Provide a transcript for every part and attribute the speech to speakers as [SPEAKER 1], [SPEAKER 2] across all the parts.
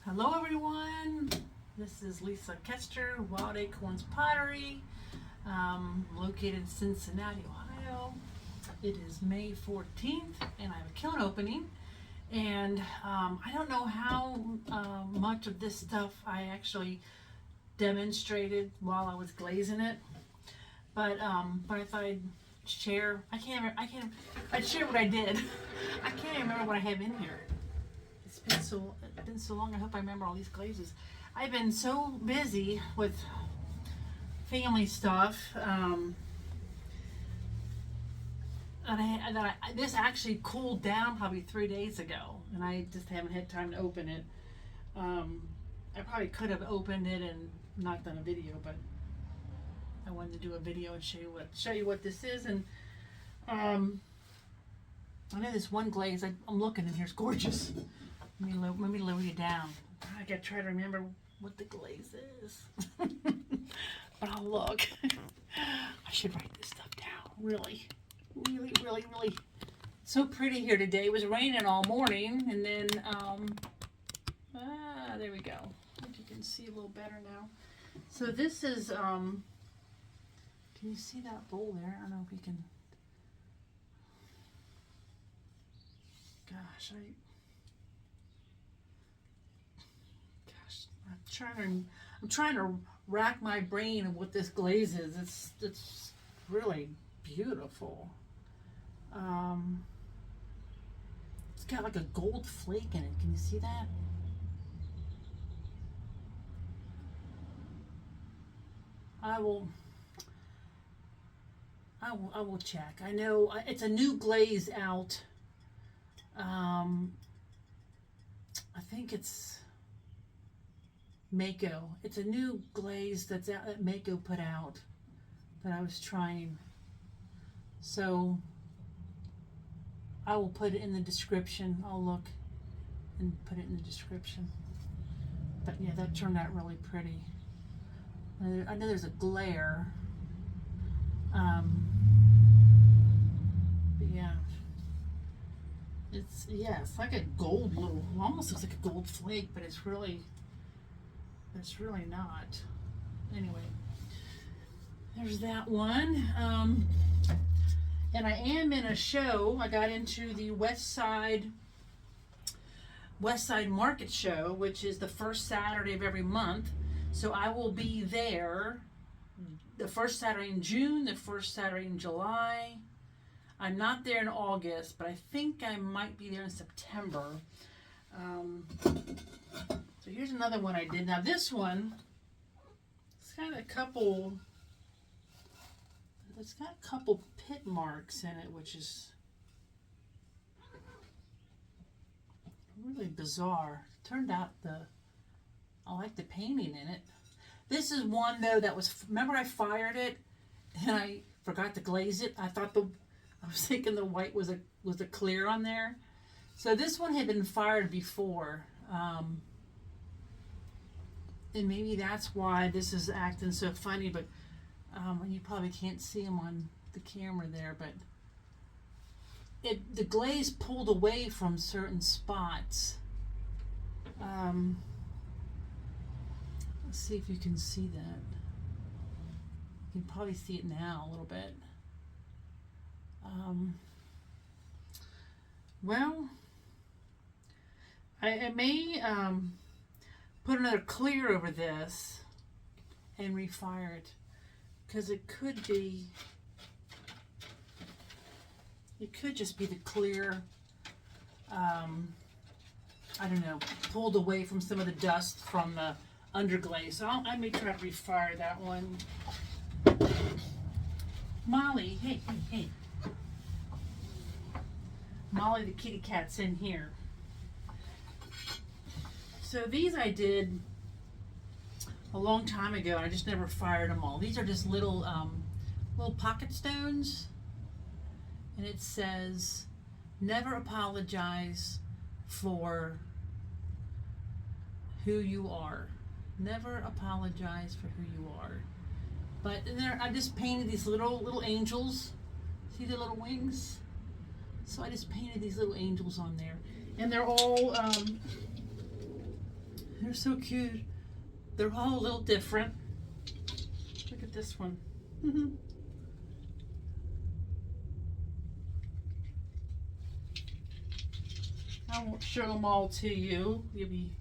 [SPEAKER 1] Hello everyone, this is Lisa Kester, Wild Acorns Pottery, located in Cincinnati, Ohio. It is May 14th and I have a kiln opening, and I don't know how much of this stuff I actually demonstrated while I was glazing it, but I thought I'd share. I'd share what I did. I can't even remember what I have in here. It's been so long. I hope I remember all these glazes. I've been so busy with family stuff this actually cooled down probably 3 days ago, and I just haven't had time to open it. I probably could have opened it and not done a video, but I wanted to do a video and show you what this is. And I know this one glaze I'm looking in here is gorgeous. Let me lower you down. I gotta try to remember what the glaze is. But I'll look. I should write this stuff down. Really. So pretty here today. It was raining all morning, and then there we go. I think you can see a little better now. So this is can you see that bowl there? I don't know if you can. Gosh, I'm trying to rack my brain of what this glaze is. It's really beautiful. It's got like a gold flake in it. Can you see that? I will check. I know it's a new glaze out. I think it's Mayco. It's a new glaze that's out that Mayco put out that I was trying. So I will put it in the description. I'll look and put it in the description. But yeah, that turned out really pretty. I know there's a glare. But yeah. It's like a gold little, almost looks like a gold flake, but it's really not. Anyway, there's that one. And I am in a show. I got into the West Side Market Show, which is the first Saturday of every month. So I will be there the first Saturday in June, the first Saturday in July. I'm not there in August, but I think I might be there in September. So here's another one I did. Now this one, it's got a couple pit marks in it, which is really bizarre. Turned out I like the painting in it. This is one though that was, remember I fired it and I forgot to glaze it. I was thinking the white was a clear on there. So this one had been fired before. And maybe that's why this is acting so funny, but you probably can't see them on the camera there, but the glaze pulled away from certain spots. Let's see if you can see that. You can probably see it now a little bit. Well, I may put another clear over this and refire it, because it could just be the clear, I don't know, pulled away from some of the dust from the underglaze. So I may try to refire that one. Molly, hey. Molly the kitty cat's in here. So these I did a long time ago, and I just never fired them all. These are just little pocket stones, and it says, "Never apologize for who you are. Never apologize for who you are." But I just painted these little angels. See the little wings? So I just painted these little angels on there, and they're all They're so cute. They're all a little different. Look at this one. I won't show them all to you. You'll be.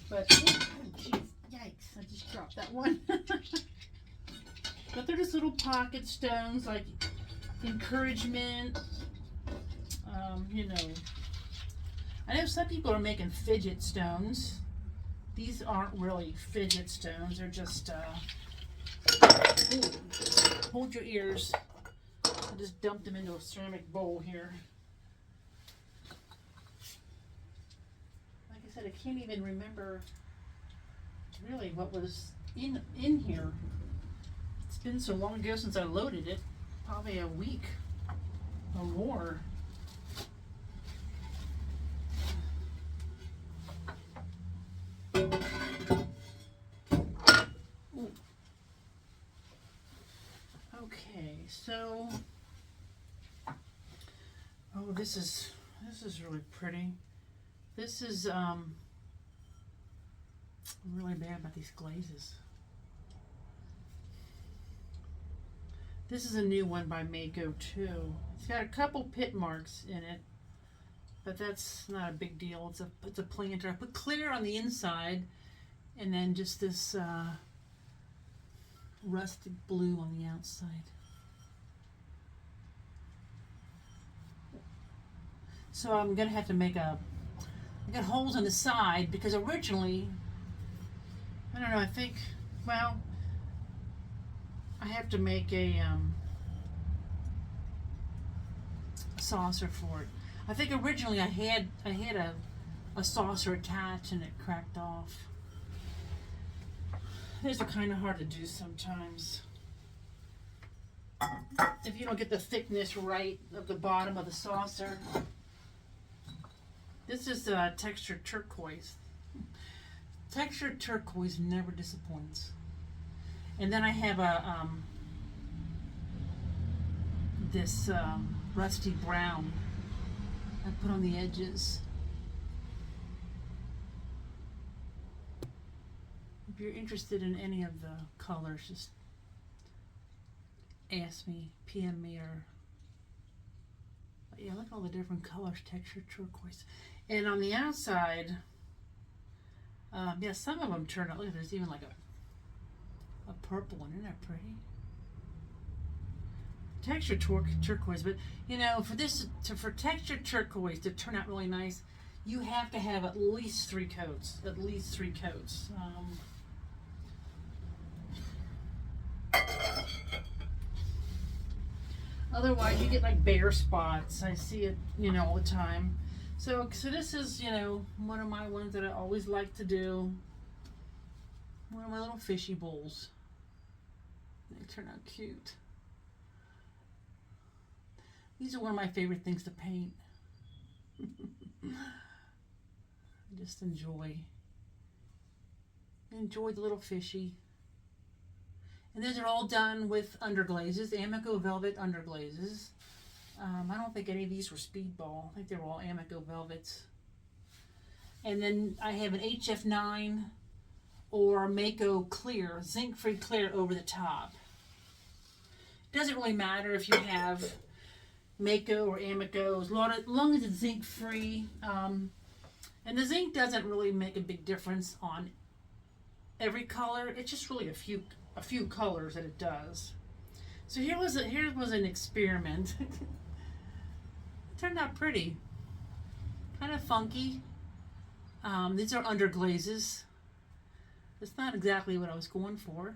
[SPEAKER 1] But, oh, geez, yikes! I just dropped that one. But they're just little pocket stones, like encouragement. You know, I know some people are making fidget stones. These aren't really fidget stones. They're just. Ooh, hold your ears. I just dumped them into a ceramic bowl here. Like I said, I can't even remember really what was in here. It's been so long ago since I loaded it, probably a week or more. Ooh. Okay, so oh, this is really pretty. This is I'm really bad about these glazes. This is a new one by Mayco too. It's got a couple pit marks in it, but that's not a big deal. It's a planter. I put clear on the inside, and then just this rusted blue on the outside. So I'm gonna have to make I got holes on the side because originally, I don't know, I think, well, I have to make a saucer for it. I think originally I had a saucer attached and it cracked off. These are kind of hard to do sometimes. If you don't get the thickness right of the bottom of the saucer. This is textured turquoise. Textured turquoise never disappoints. And then I have a this rusty brown I put on the edges. If you're interested in any of the colors, just ask me, PM me, or yeah, look at all the different colors, textured turquoise. And on the outside, yeah, some of them turn out. Look, there's even like a purple one. Isn't that pretty? Textured turquoise, but you know, for textured turquoise to turn out really nice, you have to have at least 3 coats. At least 3 coats. Otherwise, you get like bare spots. I see it, you know, all the time. So this is, you know, one of my ones that I always like to do. One of my little fishy bowls. They turn out cute. These are one of my favorite things to paint. I just enjoy the little fishy. And these are all done with underglazes, Mayco velvet underglazes. I don't think any of these were speedball. I think they were all Mayco velvets. And then I have an HF9 or Mayco clear, zinc-free clear over the top. It doesn't really matter if you have Mayco or Mayco, as long as it's zinc-free. And the zinc doesn't really make a big difference on every color. It's just really a few colors that it does. So here was an experiment. It turned out pretty, kind of funky. These are underglazes. It's not exactly what I was going for,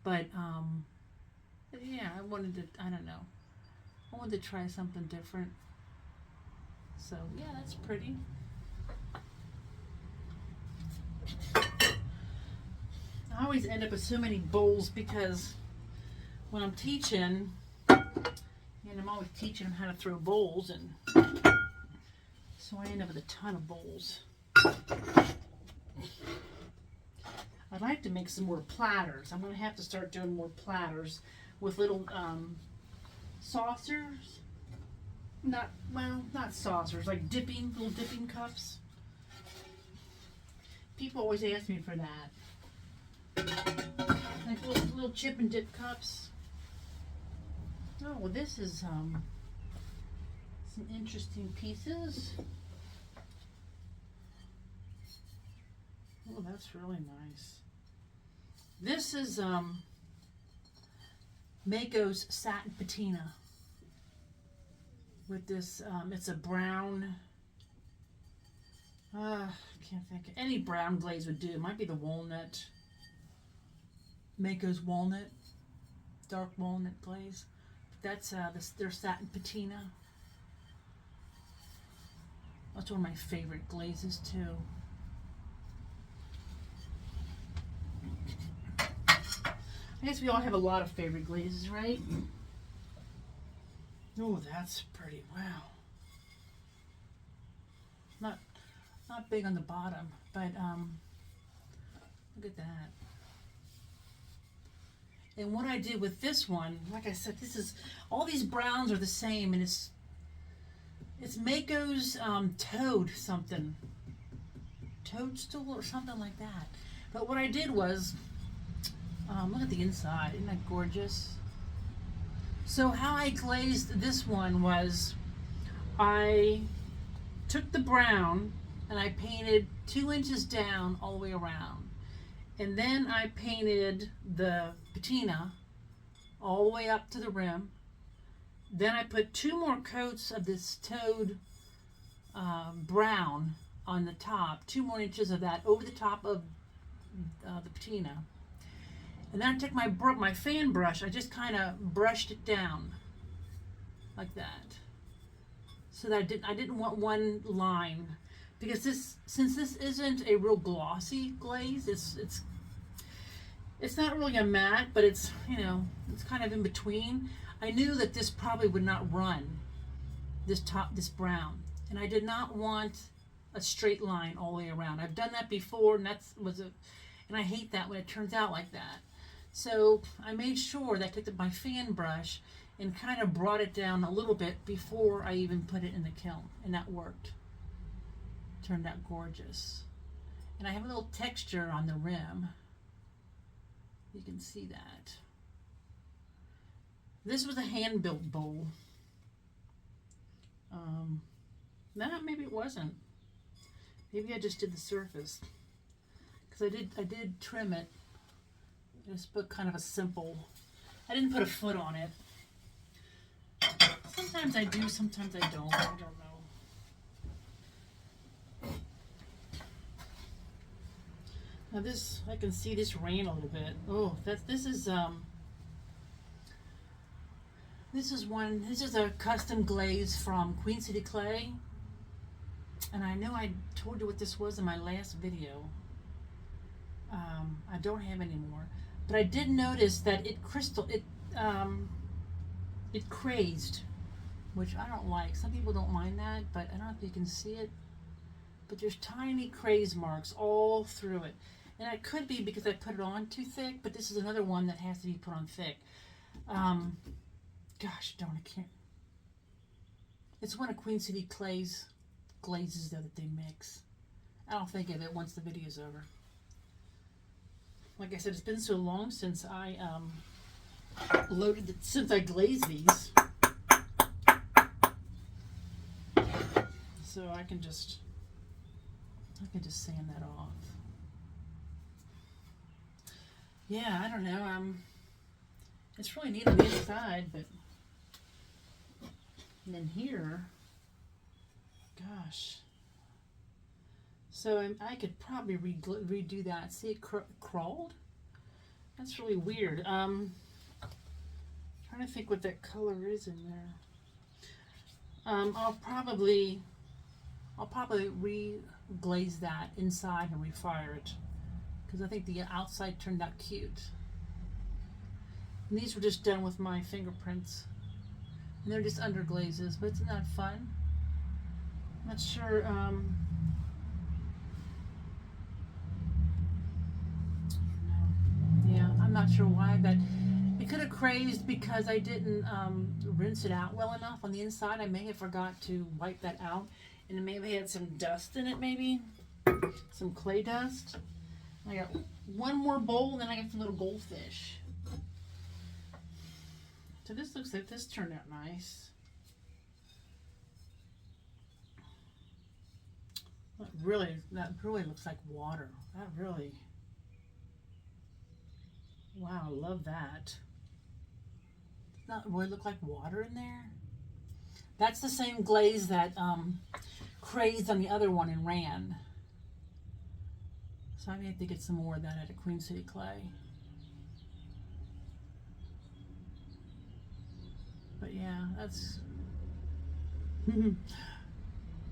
[SPEAKER 1] but yeah, I wanted to try something different. So yeah, that's pretty. I always end up with so many bowls because when I'm teaching, and I'm always teaching them how to throw bowls, and so I end up with a ton of bowls. I'd like to make some more platters. I'm going to have to start doing more platters with little saucers. not saucers, like little dipping cups. People always ask me for that. Like little chip and dip cups. Oh, well, this is some interesting pieces. Oh, that's really nice. This is Mayco's satin patina with this. It's a brown. I can't think. Any brown glaze would do. It might be the walnut. Mayco's walnut, dark walnut glaze. That's their satin patina. That's one of my favorite glazes too. I guess we all have a lot of favorite glazes, right? Oh, that's pretty. Wow. Not big on the bottom, but look at that. And what I did with this one, like I said, this is all these browns are the same, and it's Mayco's Toad something, toadstool or something like that. But what I did was, look at the inside, isn't that gorgeous? So how I glazed this one was, I took the brown and I painted 2 inches down all the way around. And then I painted the patina all the way up to the rim. Then I put 2 more coats of this toad brown on the top, 2 more inches of that over the top of the patina. And then I took my fan brush, I just kind of brushed it down like that. So that I didn't want one line, because since this isn't a real glossy glaze, it's not really a matte, but it's, you know, it's kind of in between. I knew that this probably would not run, this brown, and I did not want a straight line all the way around. I've done that before, and and I hate that when it turns out like that. So I made sure that I took my fan brush and kind of brought it down a little bit before I even put it in the kiln, and that worked. Turned out gorgeous. And I have a little texture on the rim. You can see that. This was a hand-built bowl. No, maybe it wasn't. Maybe I just did the surface, because I did trim it. Just put kind of a simple. I didn't put a foot on it. Sometimes I do, sometimes I don't. I don't know. Now this, I can see this rain a little bit. Oh, this is a custom glaze from Queen City Clay. And I know I told you what this was in my last video. I don't have any more. But I did notice that it crazed, which I don't like. Some people don't mind that, but I don't know if you can see it. But there's tiny craze marks all through it. And it could be because I put it on too thick, but this is another one that has to be put on thick. Gosh darn, I can't. It's one of Queen City Clay's glazes though that they mix. I'll think of it once the video's over. Like I said, it's been so long since I since I glazed these. So I can just sand that off. Yeah, I don't know. It's really neat on the inside, but and then here, gosh. So I could probably redo that. See, it crawled? That's really weird. Trying to think what that color is in there. I'll probably re-glaze that inside and refire it, because I think the outside turned out cute. And these were just done with my fingerprints. And they're just under glazes, but isn't that fun? I'm not sure. Yeah, I'm not sure why, but it could have crazed because I didn't rinse it out well enough on the inside. I may have forgot to wipe that out, and it maybe had some dust in it, maybe some clay dust. I got one more bowl, and then I got some little goldfish. So this looks like this turned out nice. That really looks like water. That really, wow, I love that. Does that really look like water in there? That's the same glaze that crazed on the other one and ran. So I may have to get some more of that at a Queen City Clay. But yeah, that's...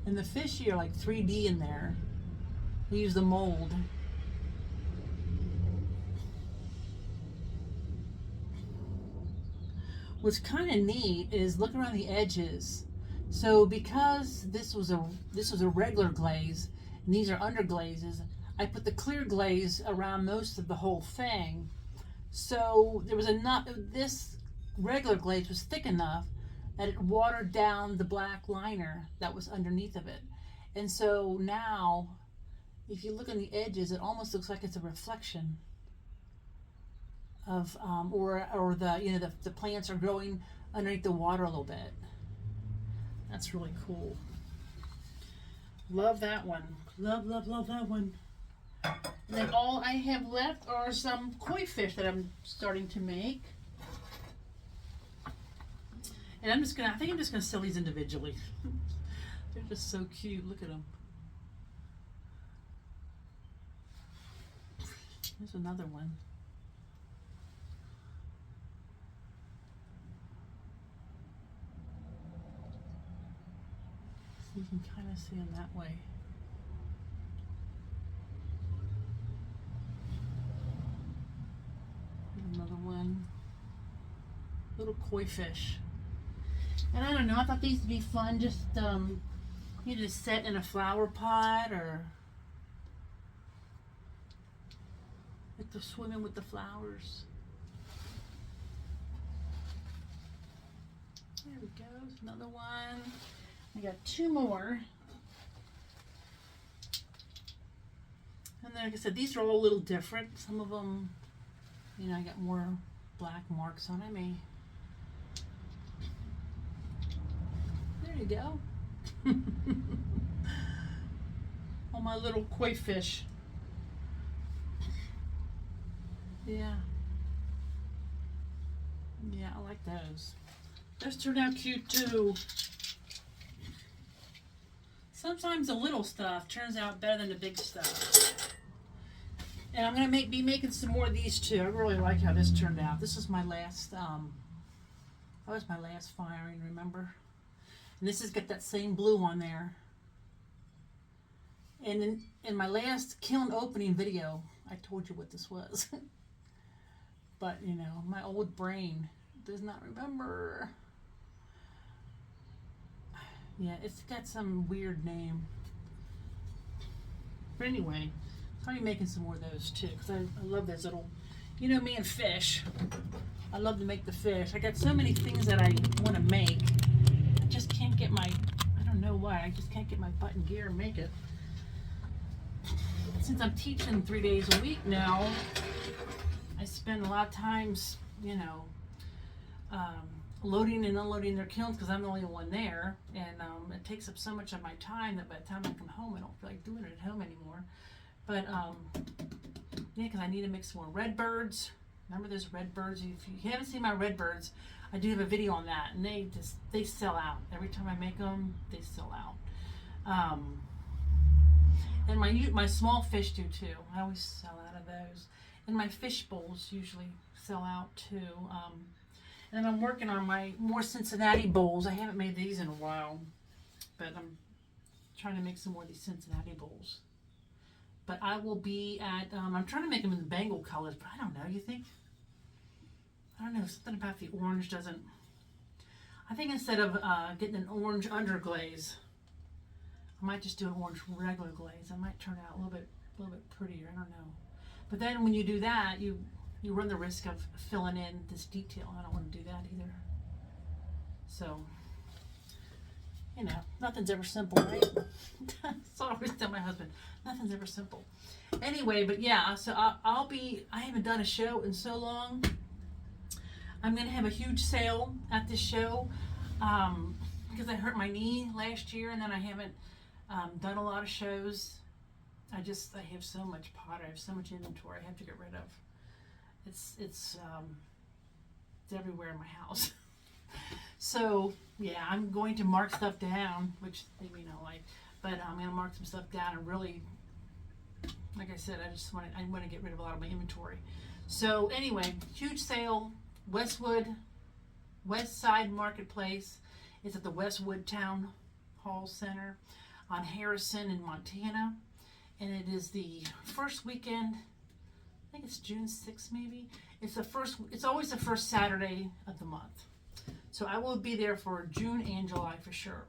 [SPEAKER 1] And the fishy are like 3D in there. They use the mold. What's kind of neat is look around the edges. So because this was a regular glaze, and these are underglazes, I put the clear glaze around most of the whole thing. So there was enough. This regular glaze was thick enough that it watered down the black liner that was underneath of it. And so now, if you look on the edges, it almost looks like it's a reflection of, or the, the plants are growing underneath the water a little bit. That's really cool. Love that one. Love that one. And then all I have left are some koi fish that I'm starting to make. And I think I'm just gonna sell these individually. They're just so cute. Look at them. There's another one. So you can kind of see them that way. Here's another one. Little koi fish. And I don't know, I thought these would be fun, just you just set in a flower pot or like they're swimming with the flowers. There we go, another one. I got two more. And then, like I said, these are all a little different. Some of them, I got more black marks on them. There you go. All my little koi fish. Yeah. Yeah, I like those. Those turned out cute too. Sometimes the little stuff turns out better than the big stuff. And I'm gonna be making some more of these too. I really like how this turned out. This is my last that was my last firing, remember? And this has got that same blue on there. And in my last kiln opening video, I told you what this was. But, my old brain does not remember. Yeah, it's got some weird name. But anyway, I'll be making some more of those too, because I love those little, me and fish. I love to make the fish. I got so many things that I want to make. I just can't get I don't know why, I just can't get my butt in gear and make it. Since I'm teaching 3 days a week now, I spend a lot of times, loading and unloading their kilns because I'm the only one there, and it takes up so much of my time that by the time I come home I don't feel like doing it at home anymore. But yeah, because I need to make some more red birds. Remember those red birds? If you haven't seen my red birds, I do have a video on that, and they sell out every time I make them. They sell out. And my small fish do too. I always sell out of those, and my fish bowls usually sell out too. And I'm working on my more Cincinnati bowls. I haven't made these in a while, but I'm trying to make some more of these Cincinnati bowls. But I will be at, I'm trying to make them in the Bengal colors, but I don't know, you think? I don't know, something about the orange doesn't, I think instead of getting an orange underglaze, I might just do an orange regular glaze. It might turn out a little bit prettier, I don't know. But then when you do that, you you run the risk of filling in this detail. I don't want to do that either. So, you know, nothing's ever simple, right? So I always tell my husband, nothing's ever simple. Anyway, but yeah, so I haven't done a show in so long. I'm going to have a huge sale at this show because I hurt my knee last year, and then I haven't done a lot of shows. I have so much pottery, I have so much inventory I have to get rid of. It's everywhere in my house. So yeah, I'm going to mark stuff down, which they may not like, but I'm going to mark some stuff down and really, like I said, I want to get rid of a lot of my inventory. So anyway, huge sale, West Side Marketplace. It's at the Westwood Town Hall Center on Harrison in Montana, and it is the first weekend. I think it's June 6th, maybe. It's always the first Saturday of the month. So I will be there for June and July for sure.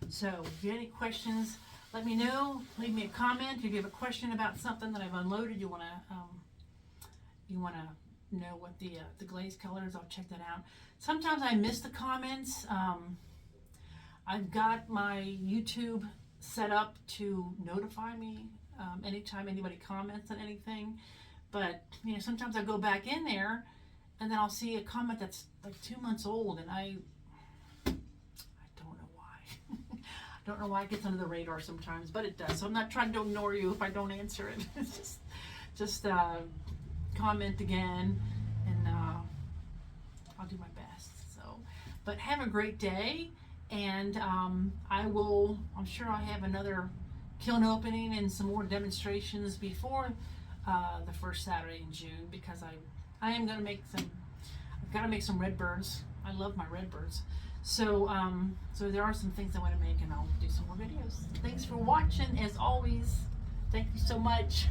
[SPEAKER 1] So if you have any questions, let me know. Leave me a comment. If you have a question about something that I've unloaded, you wanna know what the glaze color is, I'll check that out. Sometimes I miss the comments. I've got my YouTube set up to notify me anytime anybody comments on anything. But you know, sometimes I go back in there and then I'll see a comment that's like 2 months old, and I don't know why. I don't know why it gets under the radar sometimes, but it does. So I'm not trying to ignore you if I don't answer it. It's just comment again, and I'll do my best. So, but have a great day, and I'm sure I'll have another kiln opening and some more demonstrations before the first Saturday in June, because I am going to make I've got to make some red birds. I love my red birds. So, so there are some things I want to make, and I'll do some more videos. Thanks for watching, as always. Thank you so much.